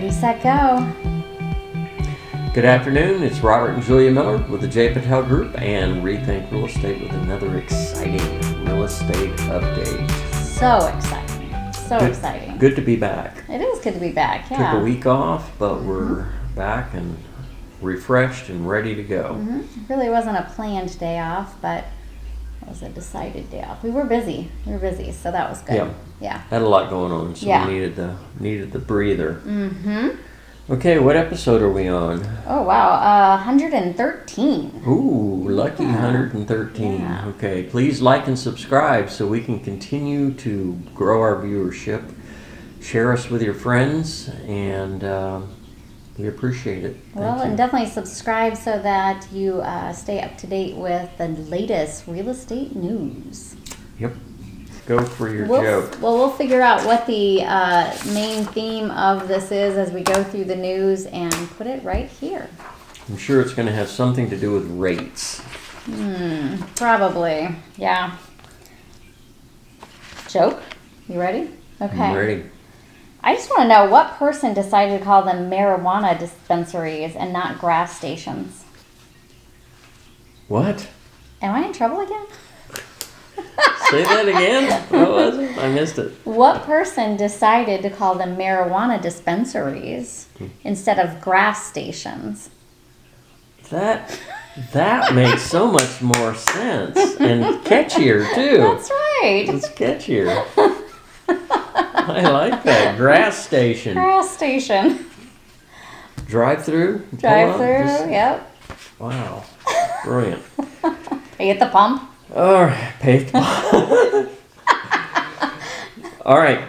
Ready, set, go. Good afternoon, it's Robert and Julia Miller with the J. Patel Group and Rethink Real Estate with another exciting real estate update. So exciting. So exciting. Good to be back. It is good to be back, yeah. Took a week off, but we're back and refreshed and ready to go. It really wasn't a planned day off, but it was a decided day off. We were busy, so that was good. Yeah. Had a lot going on, so we needed the breather. Okay, what episode are we on? Oh, wow. 113. Ooh, lucky 113. Yeah. Okay, please like and subscribe so we can continue to grow our viewership. Share us with your friends, and we appreciate it. Well, and definitely subscribe so that you stay up to date with the latest real estate news. Yep. Go for your joke. Well, we'll figure out what the main theme of this is as we go through the news and put it right here. I'm sure it's going to have something to do with rates. Probably. Yeah. Joke? You ready? Okay. I'm ready. I just want to know what person decided to call them marijuana dispensaries and not gas stations. What? Am I in trouble again? Say that again? What was it? I missed it. What person decided to call them marijuana dispensaries instead of gas stations? That makes so much more sense and catchier too. That's right. It's catchier. I like that. Grass station. Gas station. Drive-through? Drive-through, yep. Wow. Brilliant. Pay at the pump. All right. Pay All right.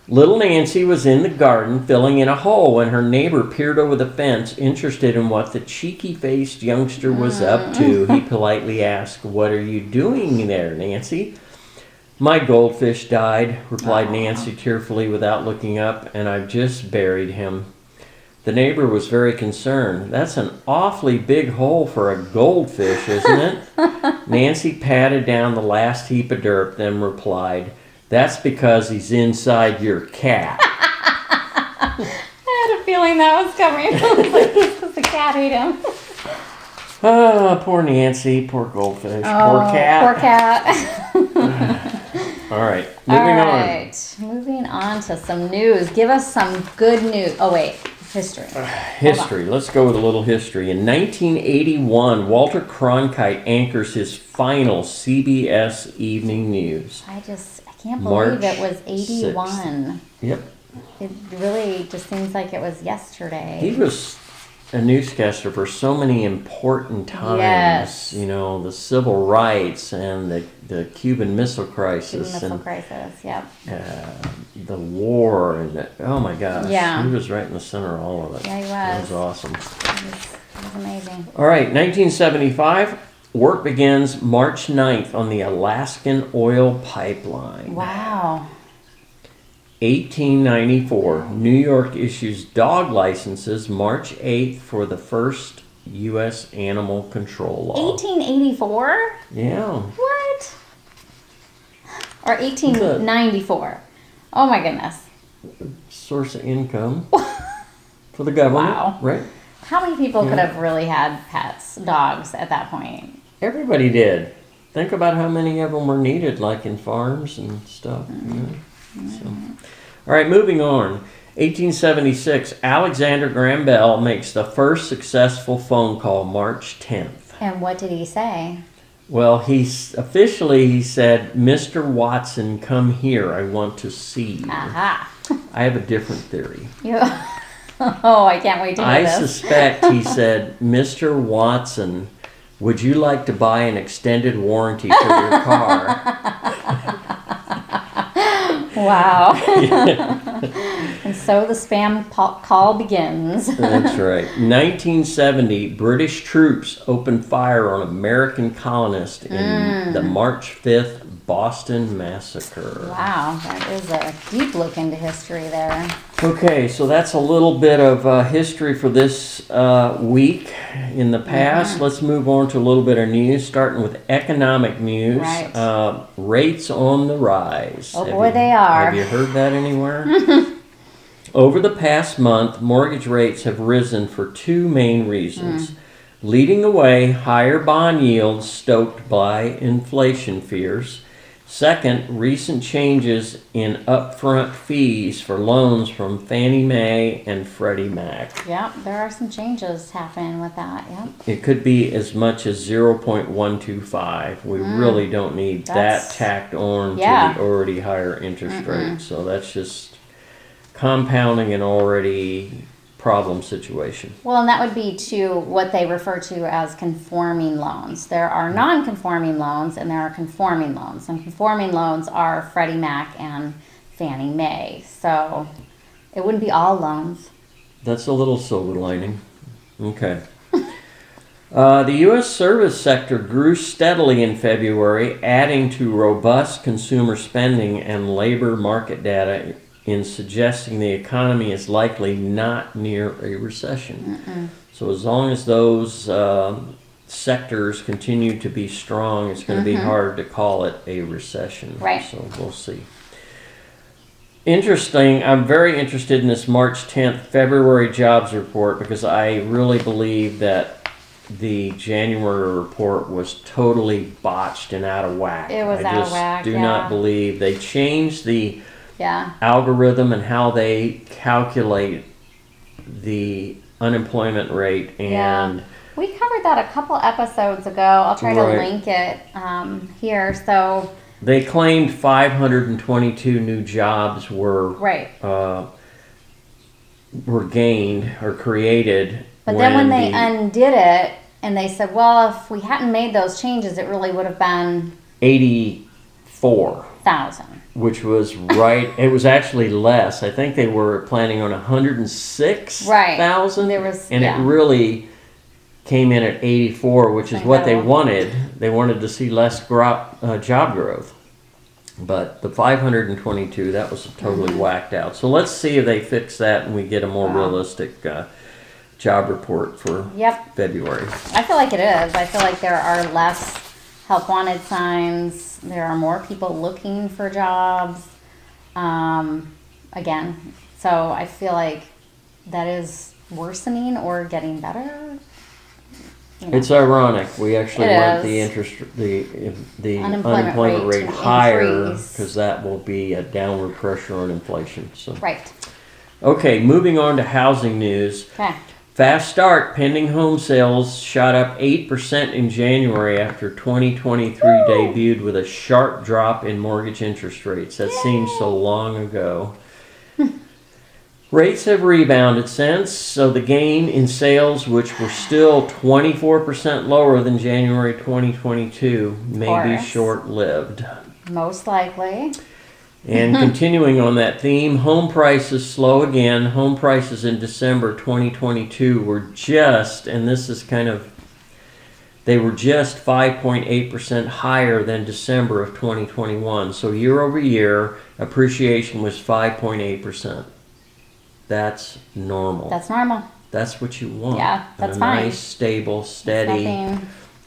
Little Nancy was in the garden filling in a hole when her neighbor peered over the fence, interested in what the cheeky-faced youngster was up to. He politely asked, "What are you doing there, Nancy?" "My goldfish died," replied Nancy tearfully without looking up, "and I've just buried him." The neighbor was very concerned. "That's an awfully big hole for a goldfish, isn't it?" Nancy patted down the last heap of dirt, then replied, "That's because he's inside your cat." I had a feeling that was coming. Because the cat ate him. Oh, poor Nancy, poor goldfish, poor cat. Poor cat. All right, moving on. Moving on to some news. Give us some good news. Oh, wait. History. History. Let's go with a little history. In 1981, Walter Cronkite anchors his final CBS Evening News. I can't believe it was 81. 6th. Yep. It really just seems like it was yesterday. He was a newscaster for so many important times. Yes. You know, the civil rights and the Cuban Missile Crisis. Yep. The war and oh my gosh. Yeah. He was right in the center of all of it. Yeah, he was. That was awesome. It was amazing. All right, 1975. Work begins March 9th on the Alaskan oil pipeline. Wow. 1894. New York issues dog licenses March 8th for the first U.S. animal control law. 1884? Yeah. What? Or 1894? Oh my goodness. Source of income for the government. Wow. Right? How many people could have really had pets, dogs, at that point? Everybody did. Think about how many of them were needed, like in farms and stuff. You know? So. All right, moving on. 1876, Alexander Graham Bell makes the first successful phone call March 10th. And what did he say? Well, he said, "Mr. Watson, come here. I want to see you." Aha. I have a different theory. Oh, I can't wait to hear this. I suspect he said, "Mr. Watson, would you like to buy an extended warranty for your car?" Wow. And so the spam call begins. That's right. 1970, British troops opened fire on American colonists in the March 5th Boston Massacre. Wow, that is a deep look into history there. Okay, so that's a little bit of history for this week in the past. Let's move on to a little bit of news, starting with economic news. Right. Rates on the rise. Oh, boy, they are. Have you heard that anywhere? Over the past month, mortgage rates have risen for two main reasons. Leading the way, higher bond yields stoked by inflation fears. Second, recent changes in upfront fees for loans from Fannie Mae and Freddie Mac. Yeah, there are some changes happening with that. Yep. It could be as much as 0.125. We really don't need that tacked on to the already higher interest rate. So that's just compounding an already problem situation. Well, and that would be to what they refer to as conforming loans. There are non-conforming loans and there are conforming loans. And conforming loans are Freddie Mac and Fannie Mae. So it wouldn't be all loans. That's a little silver lining. Okay. The U.S. service sector grew steadily in February, adding to robust consumer spending and labor market data in suggesting the economy is likely not near a recession. So as long as those sectors continue to be strong, it's going to be hard to call it a recession. Right. So we'll see. Interesting. I'm very interested in this March 10th February jobs report because I really believe that the January report was totally botched and out of whack. It was out of whack, I just do not believe they changed the algorithm and how they calculate the unemployment rate. And we covered that a couple episodes ago. I'll try to link it here. So they claimed 522 new jobs were gained or created. But then when they undid it and they said, well, if we hadn't made those changes, it really would have been 84,000. Which was it was actually less. I think they were planning on 106,000. And it really came in at 84, which is what they wanted. They wanted to see less job growth. But the 522, that was totally whacked out. So let's see if they fix that and we get a more realistic job report for February. I feel like it is. I feel like there are less help wanted signs. There are more people looking for jobs. Again, so I feel like that is worsening or getting better. It's ironic. We actually want the unemployment rate higher because that will be a downward pressure on inflation. So Okay, moving on to housing news. Fast start. Pending home sales shot up 8% in January after 2023 debuted with a sharp drop in mortgage interest rates. That seems so long ago. Rates have rebounded since, so the gain in sales, which were still 24% lower than January 2022, may be short-lived. Most likely. And continuing on that theme, home prices slow again. Home prices in December 2022 were just, and this is they were just 5.8% higher than December of 2021. So year over year, appreciation was 5.8%. That's normal. That's normal. That's what you want. Yeah, that's fine. A nice, stable, steady,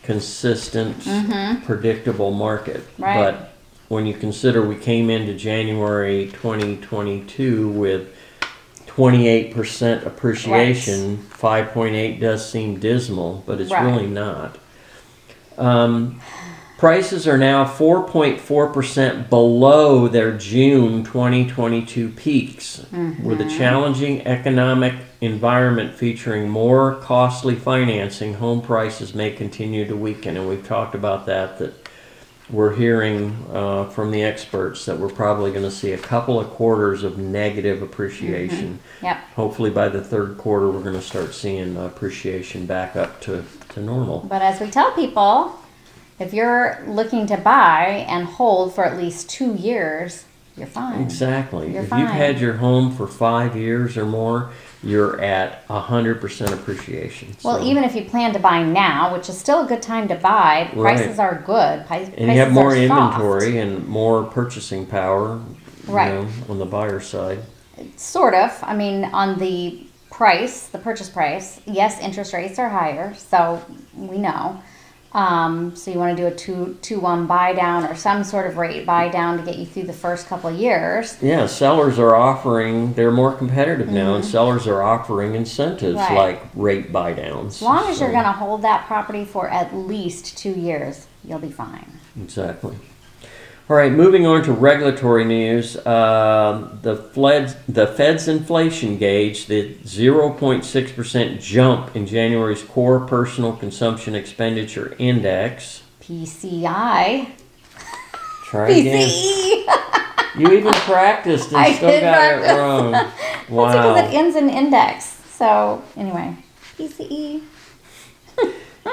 consistent, predictable market. But when you consider we came into January 2022 with 28% appreciation, 5.8 does seem dismal, but it's really not. Prices are now 4.4% below their June 2022 peaks. With a challenging economic environment featuring more costly financing, home prices may continue to weaken. And we've talked about that we're hearing from the experts that we're probably going to see a couple of quarters of negative appreciation. Hopefully by the third quarter we're going to start seeing appreciation back up to normal. But as we tell people, if you're looking to buy and hold for at least 2 years, you're fine. Exactly. You're if fine. you've had your home for 5 years or more, you're at 100% appreciation. Well, even if you plan to buy now, which is still a good time to buy, prices are good. And you have more inventory and more purchasing power on the buyer side. Sort of. I mean, on the purchase price, yes, interest rates are higher, so we know. So you want to do a 2-1 buy down or some sort of rate buy down to get you through the first couple of years. Yeah, sellers are offering, they're more competitive now, and sellers are offering incentives Right. like rate buy downs. As long as you're going to hold that property for at least 2 years, you'll be fine. Exactly. All right, moving on to regulatory news. The Fed's inflation gauge, the 0.6% jump in January's core personal consumption expenditure index. PCI. Try again. PCE. You even practiced and I still did got practice. it wrong. That's Wow. because it ends in index. So anyway, PCE.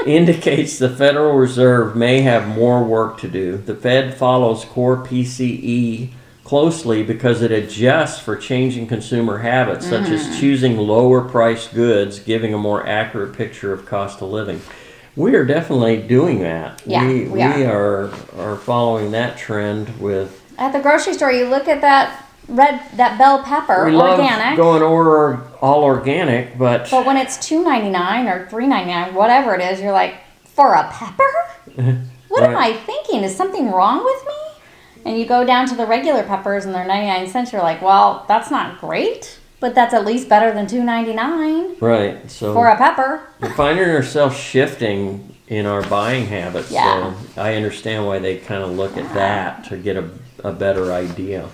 Indicates the Federal Reserve may have more work to do. The Fed follows core PCE closely because it adjusts for changing consumer habits, such as choosing lower priced goods, giving a more accurate picture of cost of living. We are definitely doing that. Yeah, we are following that trend with. At the grocery store, you look at that bell pepper, We organic. love going all organic, but But when it's $2.99 or $3.99, whatever it is, you're like, for a pepper? What am I thinking? Is something wrong with me? And you go down to the regular peppers and they're 99 cents. You're like, well, that's not great, but that's at least better than $2.99 right. So for a pepper. we're finding ourselves shifting in our buying habits. Yeah. So I understand why they kind of look at that to get a better idea.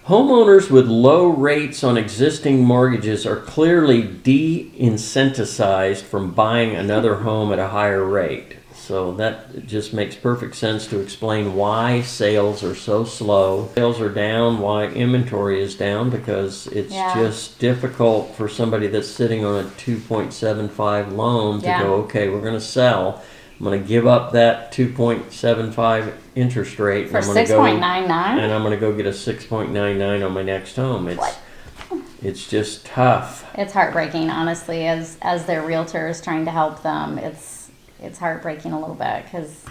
Homeowners with low rates on existing mortgages are clearly de-incentivized from buying another home at a higher rate. So that just makes perfect sense to explain why sales are so slow. Sales are down, why inventory is down, because it's just difficult for somebody that's sitting on a 2.75 loan to go, okay, we're going to sell. I'm going to give up that 2.75 interest rate. For and I'm gonna 6.99? And I'm going to go get a 6.99 on my next home. It's just tough. It's heartbreaking, honestly, as their realtors trying to help them. It's heartbreaking a little bit because,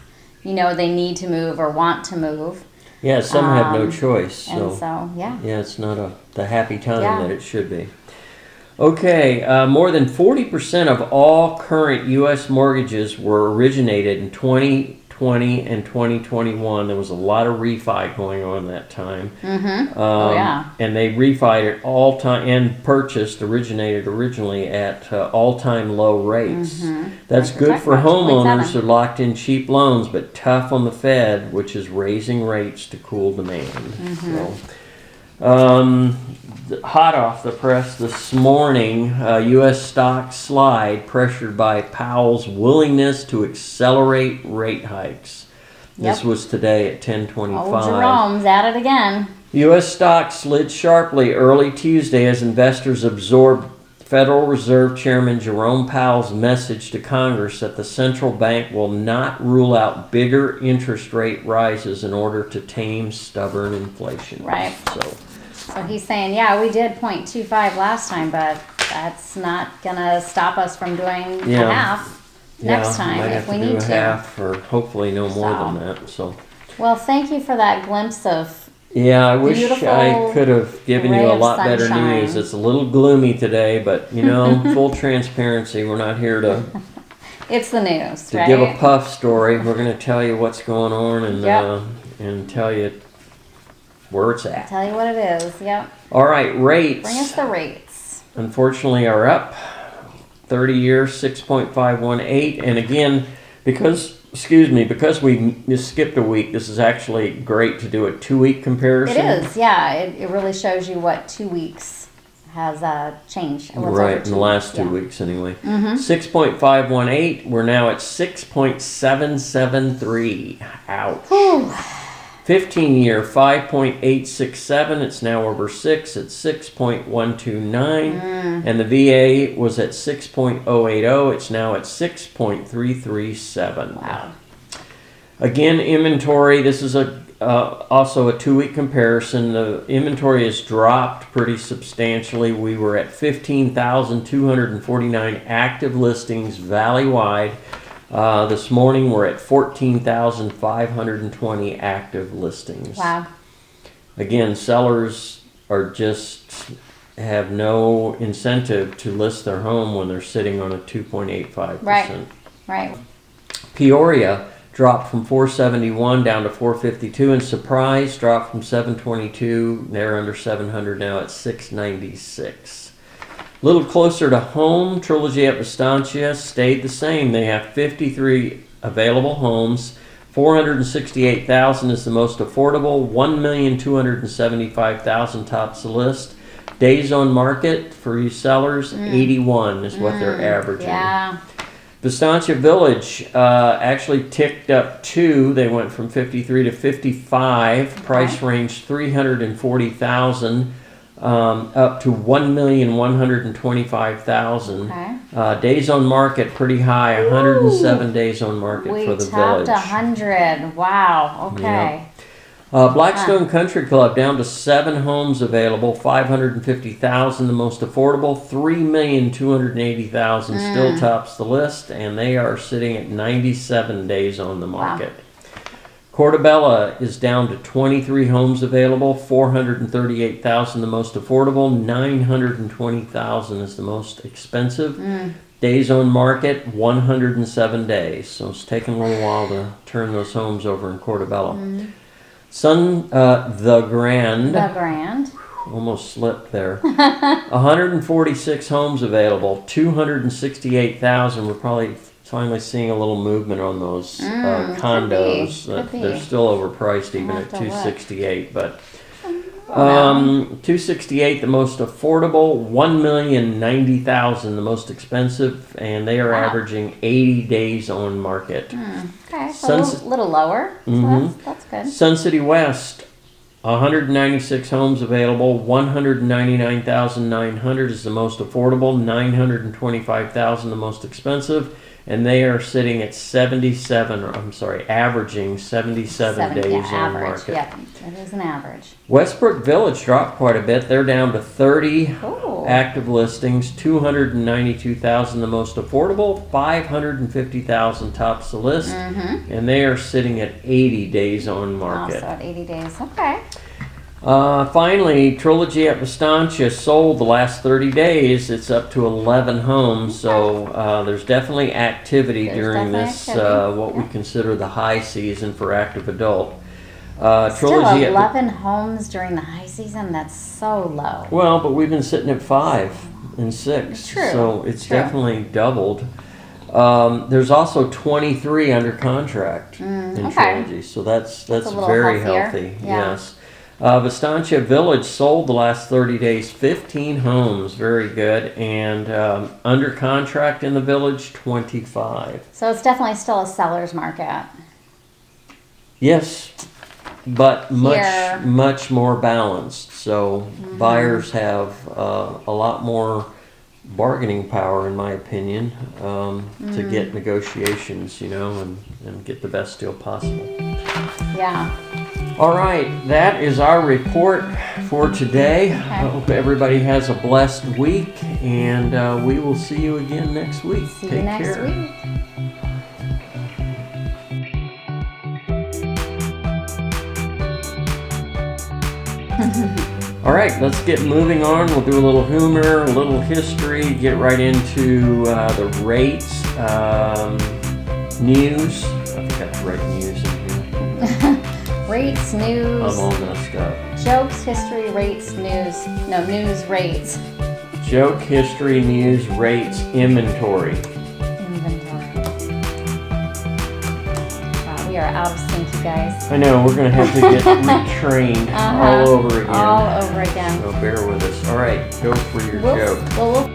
they need to move or want to move. Yeah, some have no choice. And so, yeah, it's not the happy time that it should be. Okay, more than 40% of all current U.S. mortgages were originated in 2020 and 2021. There was a lot of refi going on that time. And they refied at all time and originated originally at all-time low rates. That's good for homeowners who locked in cheap loans, but tough on the Fed, which is raising rates to cool demand. Hot off the press this morning, U.S. stocks slide pressured by Powell's willingness to accelerate rate hikes. This was today at 10:25. Oh, Jerome's at it again. U.S. stocks slid sharply early Tuesday as investors absorbed Federal Reserve Chairman Jerome Powell's message to Congress that the central bank will not rule out bigger interest rate rises in order to tame stubborn inflation. Right. So he's saying, we did 0.25 last time, but that's not going to stop us from doing a half next time if we need to. Half or hopefully no more than that. So. Well, thank you for that glimpse of I wish I could have given you a lot better news. It's a little gloomy today, but full transparency. We're not here to. It's the news, to give a puff story. We're going to tell you what's going on and tell you where it's at. Tell you what it is. Yep. All right, rates. Bring us the rates. Unfortunately, are up. 30 years 6.518, and again, because we skipped a week, this is actually great to do a 2-week comparison. It is, it really shows you what 2 weeks has changed. Right, in the last 2 weeks anyway. 6.518, we're now at 6.773. Ouch. Whew. 15-year 5.867, it's now over 6 at 6.129, and the VA was at 6.080, it's now at 6.337. Wow. Again, inventory, this is also a 2-week comparison. The inventory has dropped pretty substantially. We were at 15,249 active listings valley-wide. This morning we're at 14,520 active listings. Wow. Again, sellers have no incentive to list their home when they're sitting on a 2.85% Right. Peoria dropped from 471 down to 452, and Surprise dropped from 722. They're under 700 now at 696. A little closer to home, Trilogy at Estancia stayed the same. They have 53 available homes. 468,000 is the most affordable. 1,275,000 tops the list. Days on market for you sellers, 81 is what they're averaging. Yeah. Estancia Village actually ticked up 2. They went from 53 to 55. Price range 340,000 up to 1,125,000. Okay. Days on market pretty high. 107 days on market for the village. We topped 100. Wow. Okay. Yeah. Blackstone Country Club down to 7 homes available, 550,000 the most affordable, 3,280,000 still tops the list, and they are sitting at 97 days on the market. Wow. Portobello is down to 23 homes available, 438,000 the most affordable, 920,000 is the most expensive. Days on market 107 days, so it's taking a little while to turn those homes over in Portobello. The Grand. Almost slipped there. 146 homes available, 268,000. We're probably finally seeing a little movement on those condos. Could be. They're still overpriced even at I'll have to 268, but 268 the most affordable, 1,090,000 the most expensive, and they are averaging 80 days on market. Okay, so a little lower. So that's good. Sun City West, 196 homes available, 199,900 is the most affordable, 925,000 the most expensive, and they are sitting at averaging 77 days on market. Yeah, it is an average. Westbrook Village dropped quite a bit. They're down to 30 active listings, 292,000 the most affordable, 550,000 tops the list, and they are sitting at 80 days on market. Also at 80 days, okay. Finally, Trilogy at Estancia sold the last 30 days. It's up to 11 homes, so there's definitely activity during this, what we consider the high season for active adult. Still 11 homes during the high season? That's so low. Well, but we've been sitting at 5 and 6, so it's definitely doubled. There's also 23 under contract in Trilogy, so that's very healthy. Yes. Estancia Village sold the last 30 days, 15 homes, very good, and under contract in the village, 25. So it's definitely still a seller's market. Yes, but much more balanced. So buyers have a lot more bargaining power, in my opinion, to get negotiations, and get the best deal possible. Yeah. All right, that is our report for today. I hope everybody has a blessed week, and we will see you again next week. See you next week. All right, let's get moving on. We'll do a little humor, a little history, get right into the rates, news. I forgot to write news in here. Rates, news. I'm all messed up. Jokes, history, rates, news. No, news, rates. Joke, history, news, rates, inventory. Wow, we are out of sync, you guys. I know, we're going to have to get retrained all over again. All over again. So bear with us. All right, go for your joke. We'll